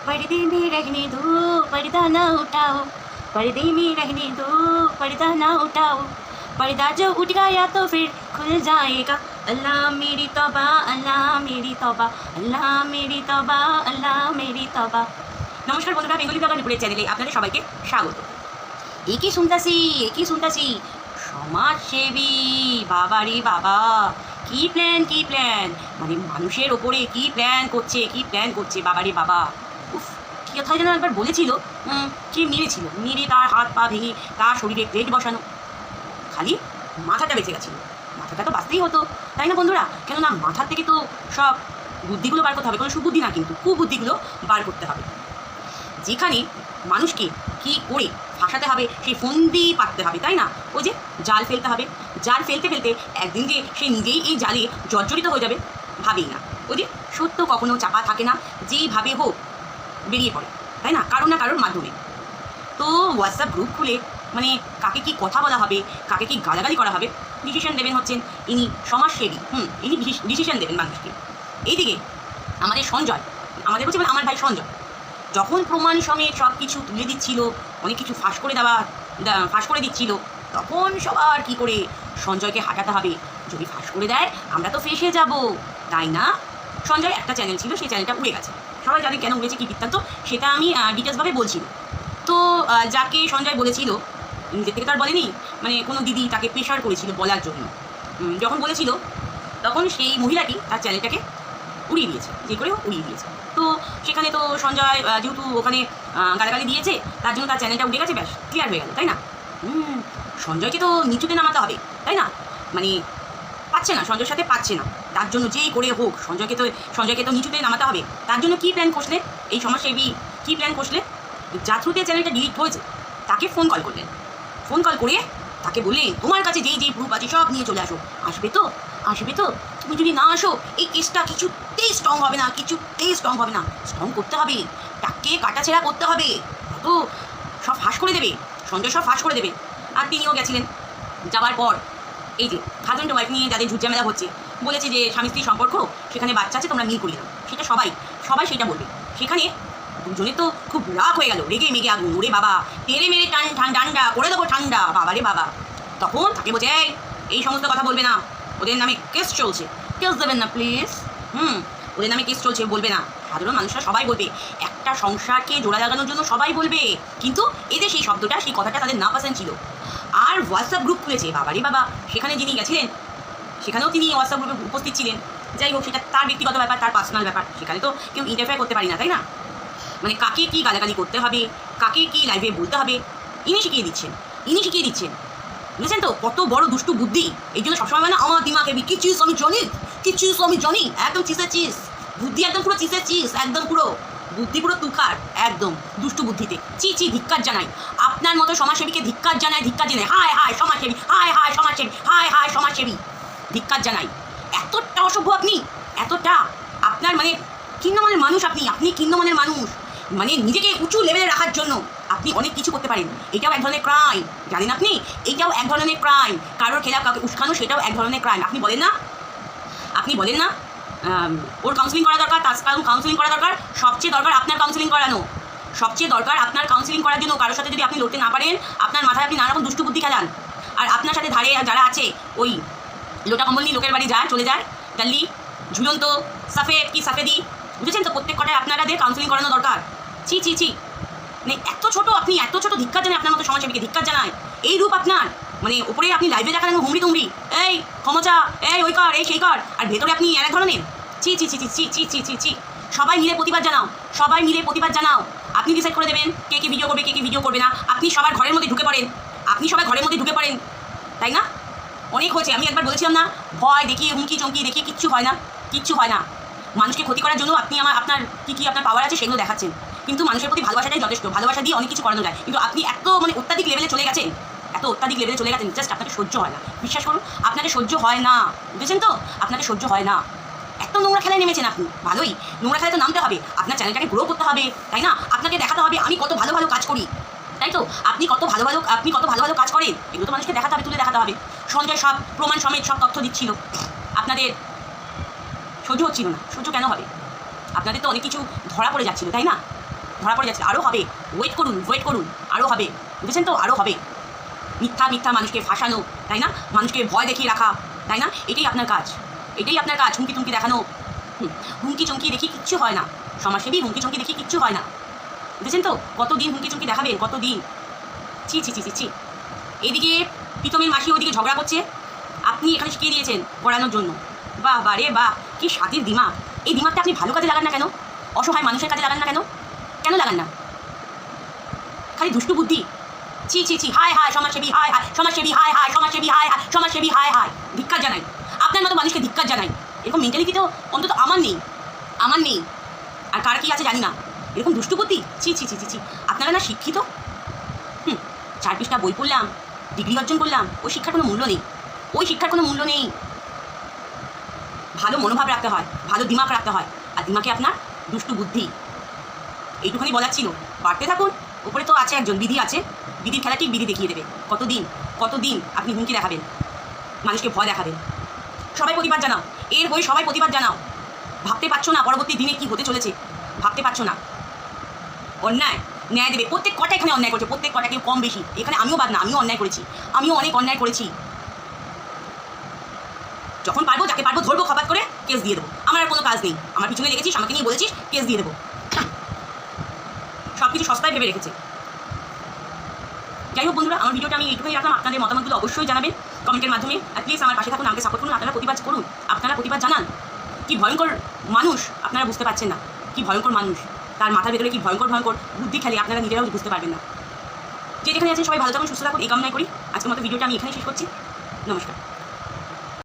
पर्दे में रहने दो, पर्दा ना उठाओ, पर्दे में रहने दो, पर्दा ना उठाओ, पर्दा जो उठ गया तो फिर खुल जाएगा। अल्लाह मेरी तौबा, अल्लाह मेरी तौबा, अल्लाह मेरी तौबा, अल्लाह मेरी तौबा। নমস্কার বন্ধুরা, বেঙ্গলি ব্লগার নুপুরের চ্যানেলে আপনাদের সবাইকে স্বাগত। একই শুনতাছি সমাজসেবী, বাবা রে বাবা, কি প্ল্যান, মানে মানুষের ওপরে কি প্ল্যান করছে বাবা রে বাবা। উফ, কী কথাই যেন একবার বলেছিল, কে মেরে তার হাত পা ভেঙে তার শরীরে প্লেট বসানো। খালি মাথাটা বেঁচে গেছিলো, মাথাটা তো বাঁচতেই হতো, তাই না বন্ধুরা? কেননা মাথার থেকে তো সব বুদ্ধিগুলো বার করতে হবে, কোনো সুবুদ্ধি না কিন্তু কুবুদ্ধিগুলো বার করতে হবে। যেখানে মানুষকে কি করে ফাঁসাতে হবে সেই ফন্দি পাততে হবে, তাই না? ওই যে জাল ফেলতে হবে, জাল ফেলতে একদিন যে সে নিজেই এই জালে জর্জরিত হয়ে যাবে ভাবেই না। ওই যে সত্য কখনো চাপা থাকে না, যেইভাবে হোক বেরিয়ে পড়ে, তাই না? কারোর না কারোর মাধ্যমে। তো হোয়াটসঅ্যাপ গ্রুপ খুলে মানে কাকে কি কথা বলা হবে, কাকে কি গালাগালি করা হবে, ডিসিশন দেবেন হচ্ছেন ইনি সমাজসেবী। ইনি ডিসিশন দেবেন মানুষকে। এইদিকে আমাদের সঞ্জয়, আমাদের বলছি আমার ভাই সঞ্জয়, যখন প্রমাণ সমেত সব কিছু তুলে দিচ্ছিল, অনেক কিছু ফাঁস করে দিচ্ছিল, তখন সবার কি করে সঞ্জয়কে হাঁটাতে হবে। যদি ফাঁস করে দেয় আমরা তো ফেঁসে যাব, তাই না? সঞ্জয় একটা চ্যানেল ছিল, সেই চ্যানেলটা উড়ে গেছে। সবাই জানে কেন উড়েছে, কী বৃত্তান্ত, সেটা আমি ডিটেলসভাবে বলছি। তো যাকে সঞ্জয় বলেছিল, নিজের থেকে তো আর বলেনি, মানে কোনো দিদি তাকে প্রেশার করেছিল বলার জন্য। যখন বলেছিল তখন সেই মহিলাটি তার চ্যানেলটাকে উড়িয়ে দিয়েছে, যে করে উড়িয়ে দিয়েছে। তো সেখানে তো সঞ্জয় যেহেতু ওখানে গালাগালি দিয়েছে, তার জন্য তার চ্যানেলটা উঠে গেছে, ব্যাস ক্লিয়ার হয়ে গেল, তাই না? সঞ্জয়কে তো নিচুতে নামাতে হবে, তাই না? মানে পাচ্ছে না, সঞ্জয়ের সাথে পাচ্ছে না, তার জন্য যেই করে হোক সঞ্জয়কে তো নিচুতে নামাতে হবে। তার জন্য কী প্ল্যান করলে এই সমাজসেবী, কী প্ল্যান করলে? যার থ্রুতে চ্যানেলটা ডিলিট হয়েছে তাকে ফোন কল করলেন, ফোন কল করে তাকে বললেন তোমার কাছে যেই প্রুফ আছে সব নিয়ে চলে আসো। আসবে তো? তুমি যদি না আসো এই কেসটা কিছুতেই স্ট্রং হবে না, স্ট্রং করতে হবে, তাকে কাটাছেড়া করতে হবে, তো সব ফাঁস করে দেবে সঞ্জয়, সব ফাঁস করে দেবে। আর তিনিও গেছিলেন, যাওয়ার পর এই যে হাজব্যান্ড ওয়াইফ নিয়ে যাদের ঝুটঝামেলা হচ্ছে, বলেছে যে স্বামী স্ত্রীর সম্পর্ক, সেখানে বাচ্চা আছে, তোমরা মিল করিয়ে দাও, সেটা সবাই সেটা বলবে। সেখানে দুজনের তো খুব রাগ হয়ে গেল, রেগে মেগে আগুন, ওরে বাবা, তেরে মেরে ঠান্ডা করে দেবো ঠান্ডা, বাবা রে বাবা। তখন তাকে বলছে এই সমস্ত কথা বলবে না, ওদের নামে কেস চলছে, কেস দেবেন না প্লিজ। ওদের নামে কেস চলছে, বলবে না। সাধারণ মানুষরা সবাই বলবে, একটা সংসারকে জোড়া লাগানোর জন্য সবাই বলবে, কিন্তু এদের সেই শব্দটা, সেই কথাটা তাদের না পছন্দ ছিল। আর হোয়াটসঅ্যাপ গ্রুপ খুলেছে, বাবা রে বাবা, সেখানে যিনি গেছিলেন সেখানেও তিনি হোয়াটসঅ্যাপ গ্রুপে উপস্থিত ছিলেন। যাই হোক, সেটা তার ব্যক্তিগত ব্যাপার, তার পার্সোনাল ব্যাপার, সেখানে তো কেউ ইন্টারফেয়ার করতে পারি না, তাই না? মানে কাকে কী গালাগালি করতে হবে, কাকে কী লাইভে বলতে হবে, ইনি শিখিয়ে দিচ্ছেন। বুঝেছেন তো কত বড় দুষ্টু বুদ্ধি। এই জন্য সবসময় মানে আমার দিমাগ হেবি, কি চিজ আমি জানি, একদম চিসের চিজ বুদ্ধি, একদম পুরো চিসের চিজ, একদম পুরো বুদ্ধি পুরো তুখার, একদম দুষ্টু বুদ্ধিতে। ধিক্কার জানাই আপনার মতো সমাজসেবীকে, ধিক্কার জানাই। হায় সমাজসেবী, ধিক্কার জানাই। এতটা অসভ্য আপনি, এতটা আপনার মানে কিন্নমানের মানুষ, আপনি কিন্নমানের মানুষ। মানে নিজেকে উঁচু লেভেলে রাখার জন্য আপনি অনেক কিছু করতে পারেন, এটাও এক ধরনের ক্রাইম, জানেন আপনি? এইটাও এক ধরনের ক্রাইম, কারোর খেলাফ কাউকে উস্কানো, সেটাও এক ধরনের ক্রাইম। আপনি বলেন না ওর কাউন্সিলিং করা দরকার, তার কাউন্সিলিং করা দরকার, সবচেয়ে দরকার আপনার কাউন্সিলিং করানো, সবচেয়ে দরকার আপনার কাউন্সিলিং করার জন্য। কারোর সাথে যদি আপনি লড়তে না পারেন, আপনার মাথায় আপনি নানা রকম দুষ্টু বুদ্ধি খেলান, আর আপনার সাথে ধারে যারা আছে ওই লোটা কম্বল নিয়ে লোকের বাড়ি চলে যায়, ডাল্লি ঝুলন্ত সাফেদ কি সাফেদি, বুঝেছেন তো? প্রত্যেক কটায় আপনাদের কাউন্সিলিং করানো দরকার। মানে এত ছোট ধিক্কার জানায়, আপনার মতো সমাজসেবীকে ধিক্কার জানায়। এই রূপ আপনার, মানে ওপরে আপনি লাইভে দেখালেন হুমড়ি তুমড়ি, এই ক্ষমতা, এই ওই কর, এই সেই কর, আর ভেতরে আপনি এক ধরনের সবাই মিলে প্রতিবাদ জানাও। আপনি ডিসাইড করে দেবেন কে কে ভিডিও করবে, কে কে ভিডিও করবে না। আপনি সবার ঘরের মধ্যে ঢুকে পড়েন, তাই না? অনেক হয়েছে, আমি একবার বলেছিলাম না, ভয় দেখিয়ে, হুমকি চমকি দেখিয়ে কিচ্ছু হয় না। মানুষকে ক্ষতি করার জন্য আপনি আপনার কি আপনার পাওয়ার আছে সেগুলো দেখাচ্ছেন, কিন্তু মানুষের প্রতি ভালোবাসাটাই যথেষ্ট, ভালোবাসা দিয়ে অনেক কিছু করানো যায়। কিন্তু আপনি এত মানে অত্যাধিক লেভেলে চলে গেছেন, জাস্ট আপনাকে সহ্য হয় না। বিশ্বাস করুন, আপনাকে সহ্য হয় না, বুঝেছেন তো? আপনাকে সহ্য হয় না। এত নোংরা খেলায় নেমেছেন আপনি, ভালোই নোংরা খেলায় তো নামতে হবে, আপনার চ্যানেলটাকে গ্রো করতে হবে, তাই না? আপনাকে দেখাতে হবে আমি কত ভালো কাজ করি, তাই তো? আপনি কত ভালো কাজ করেন, এগুলো তো মানুষকে দেখাতে হবে, তুলে দেখাতে হবে। সঞ্জয় সব প্রমাণ সমেত সব তথ্য দিচ্ছিল, আপনাদের সহ্য হচ্ছিল না। সহ্য কেন হবে? আপনাদের তো অনেক কিছু ধরা পড়ে যাচ্ছিল, তাই না? ধরা পড়ে যাচ্ছে, আরও হবে, ওয়েট করুন, আরও হবে, বুঝেছেন তো, আরও হবে। মিথ্যা মানুষকে ফাঁসানো, তাই না, মানুষকে ভয় দেখিয়ে রাখা, তাই না, এটাই আপনার কাজ, হুমকি টুমকি দেখানো। হুমকি চমকি দেখি কিচ্ছু হয় না, সমাজসেবী হুমকি চমকি দেখি কিচ্ছু হয় না, বুঝেছেন তো, কতদিন হুমকি চমকি দেখাবেন, কতদিন। ছি। এদিকে প্রীতমের মাসি ওদিকে ঝগড়া করছে, আপনি এখানে শিখিয়ে দিয়েছেন পড়ানোর জন্য। বাহ রে বাহ, কি স্বাদের দিমাগ। এই দিমাগটা আপনি ভালো কাজে লাগান না কেন, অসহায় মানুষের কাজে লাগান না কেন লাগান না, খালি দুষ্টু বুদ্ধি। ছি, হায় সমাজসেবী, সমাজসেবী, হায় ধিক্কার জানাই, আপনার মতো মানুষকে ধিক্কার জানাই। এরকম মেন্টালিটি তো অন্তত আমার নেই, আর কার কি আছে জানি না, এরকম দুষ্টু বুদ্ধি। ছি, আপনারা না শিক্ষিত। 4 পৃষ্ঠা বই পড়লাম, ডিগ্রি অর্জন করলাম, ওই শিক্ষার কোনো মূল্য নেই। ভালো মনোভাব রাখতে হয়, ভালো দিমাগ রাখতে হয়, আর দিমাগে আপনার দুষ্টু বুদ্ধি। এইটুখানি বলার ছিল, বাড়তে থাকুন। উপরে তো আছে একজন বিধি আছে, বিধির খেলা ঠিক বিধি দেখিয়ে দেবে। কতদিন আপনি হুমকি দেখাবেন, মানুষকে ভয় দেখাবেন। সবাই প্রতিবাদ জানাও, এর হয়ে সবাই প্রতিবাদ জানাও। ভাবতে পারছো না পরবর্তী দিনে কি হতে চলেছে, ভাবতে পারছো না। অন্যায় ন্যায় দেবে, প্রত্যেক কটা এখানে অন্যায় করছে, প্রত্যেক কটা কেউ কম বেশি। এখানে আমিও বাদ না, আমিও অন্যায় করেছি, আমিও অনেক অন্যায় করেছি। যখন পারবো, যাকে পারবো ধরবো, খপাত করে কেস দিয়ে দেবো। আমার আর কোনো কাজ নেই, আমার পিছনে লেগেছিস, আমাকে নিয়ে বলেছিস, কেস দিয়ে দেবো। সব কিছু সস্তায় ভেবে রেখেছে। যাই হোক বন্ধুরা, আমার ভিডিওটা আমি এইটুকুই রাখলাম। আপনাদের মতামতগুলো অবশ্যই জানাবেন কমেন্টের মাধ্যমে। আর প্লিজ আমার পাশে থাকুন, আমাকে সাপোর্ট করুন, আপনারা প্রতিবাদ জানান। কি ভয়ঙ্কর মানুষ আপনারা বুঝতে পারছেন না, কি ভয়ঙ্কর মানুষ, তার মাথার ভেতরে কি ভয়ঙ্কর বুদ্ধি খেলে আপনারা নিজেরাও বুঝতে পারবেন না। যেখানে আছেন সবাই ভালো থাকুন, সুস্থ থাকুন, এই কামনাই করি। আজকের মতো ভিডিওটা আমি এখানে শেষ করছি। নমস্কার।